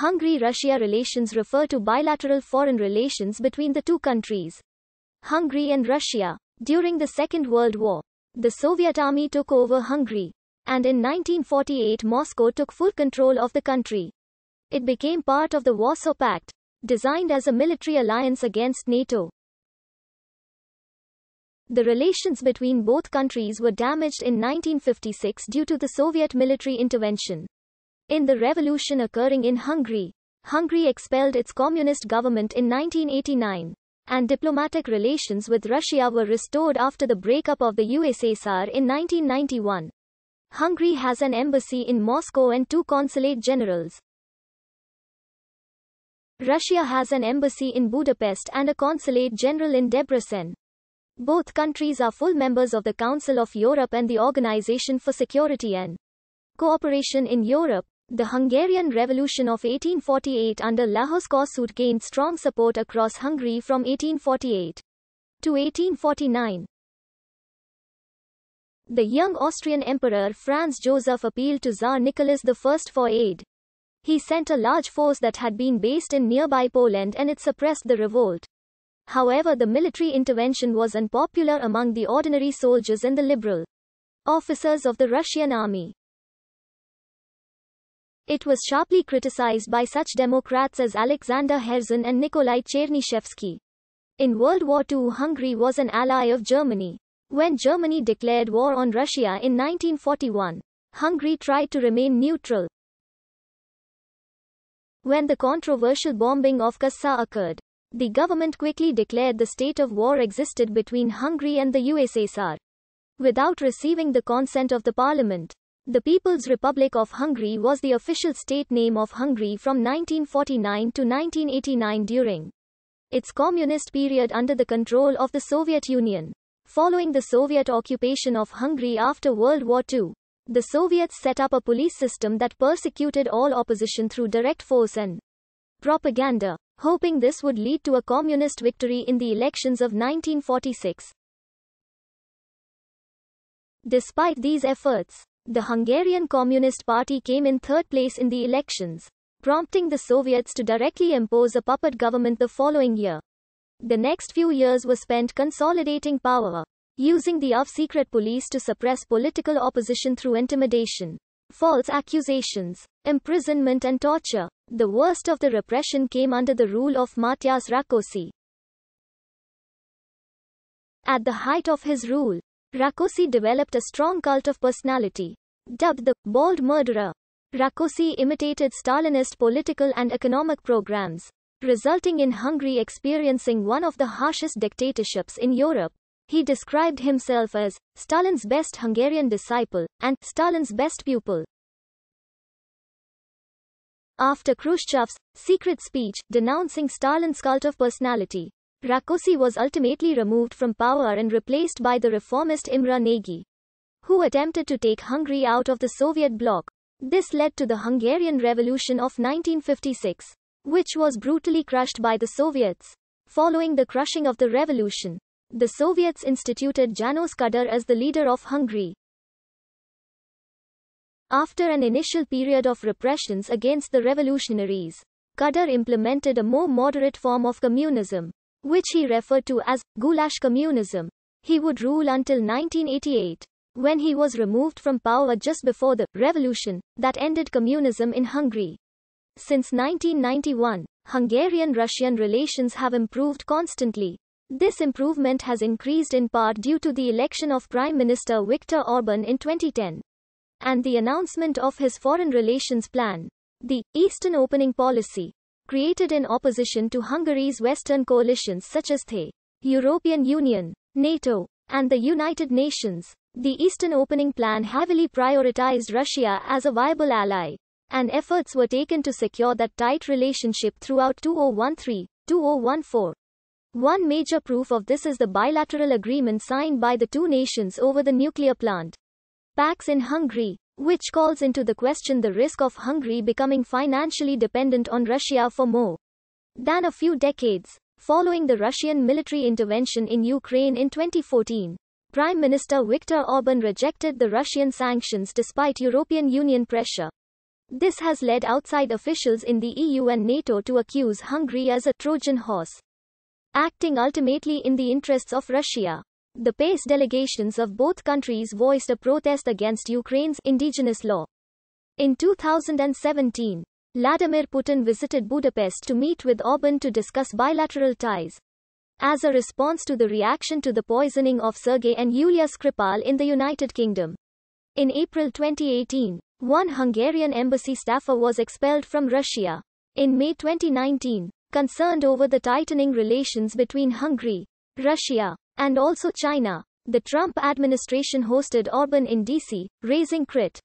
Hungary Russia relations refer to bilateral foreign relations between the two countries. Hungary and Russia. During the Second World War, the Soviet Army took over Hungary, and in 1948 Moscow took full control of the country. It became part of the Warsaw Pact, designed as a military alliance against NATO. The relations between both countries were damaged in 1956 due to the Soviet military intervention. In the revolution occurring in Hungary, Hungary expelled its communist government in 1989, and diplomatic relations with Russia were restored after the breakup of the USSR in 1991. Hungary has an embassy in Moscow and 2 consulate generals. Russia has an embassy in Budapest and a consulate general in Debrecen. Both countries are full members of the Council of Europe and the Organization for Security and Cooperation in Europe. The Hungarian Revolution of 1848 under Lajos Kossuth gained strong support across Hungary from 1848 to 1849. The young Austrian Emperor Franz Joseph appealed to Tsar Nicholas I for aid. He sent a large force that had been based in nearby Poland and it suppressed the revolt. However, the military intervention was unpopular among the ordinary soldiers and the liberal officers of the Russian army. It was sharply criticized by such Democrats as Alexander Herzen and Nikolai Chernyshevsky. In World War II, Hungary was an ally of Germany. When Germany declared war on Russia in 1941, Hungary tried to remain neutral. When the controversial bombing of Kassa occurred, the government quickly declared the state of war existed between Hungary and the USSR. Without receiving the consent of the parliament, the People's Republic of Hungary was the official state name of Hungary from 1949 to 1989 during its communist period under the control of the Soviet Union. Following the Soviet occupation of Hungary after World War II, the Soviets set up a police system that persecuted all opposition through direct force and propaganda, hoping this would lead to a communist victory in the elections of 1946. Despite these efforts, the Hungarian Communist Party came in third place in the elections, prompting the Soviets to directly impose a puppet government the following year. The next few years were spent consolidating power, using the secret police to suppress political opposition through intimidation, false accusations, imprisonment and torture. The worst of the repression came under the rule of Matyas Rákosi. At the height of his rule, Rákosi developed a strong cult of personality. Dubbed the bald murderer, Rákosi imitated Stalinist political and economic programs, resulting in Hungary experiencing one of the harshest dictatorships in Europe. He described himself as Stalin's best Hungarian disciple and Stalin's best pupil. After Khrushchev's secret speech denouncing Stalin's cult of personality, Rákosi was ultimately removed from power and replaced by the reformist Imre Nagy, who attempted to take Hungary out of the Soviet bloc. This led to the Hungarian Revolution of 1956, which was brutally crushed by the Soviets. Following the crushing of the revolution, the Soviets instituted János Kadar as the leader of Hungary. After an initial period of repressions against the revolutionaries, Kadar implemented a more moderate form of communism, which he referred to as goulash communism. He would rule until 1988, when he was removed from power just before the revolution that ended communism in Hungary. Since 1991, Hungarian-Russian relations have improved constantly. This improvement has increased in part due to the election of Prime Minister Viktor Orbán in 2010. And the announcement of his foreign relations plan, the Eastern Opening Policy, created in opposition to Hungary's Western coalitions such as the European Union, NATO, and the United Nations. The Eastern Opening Plan heavily prioritized Russia as a viable ally, and efforts were taken to secure that tight relationship throughout 2013-2014. One major proof of this is the bilateral agreement signed by the two nations over the nuclear plant Pax in Hungary, which calls into the question the risk of Hungary becoming financially dependent on Russia for more than a few decades. Following the Russian military intervention in Ukraine in 2014, Prime Minister Viktor Orbán rejected the Russian sanctions despite European Union pressure. This has led outside officials in the EU and NATO to accuse Hungary as a Trojan horse, acting ultimately in the interests of Russia. The PACE delegations of both countries voiced a protest against Ukraine's indigenous law. In 2017, Vladimir Putin visited Budapest to meet with Orbán to discuss bilateral ties, as a response to the reaction to the poisoning of Sergei and Yulia Skripal in the United Kingdom. In April 2018, one Hungarian embassy staffer was expelled from Russia. In May 2019, concerned over the tightening relations between Hungary, Russia, and also China, the Trump administration hosted Orbán in DC, raising crit.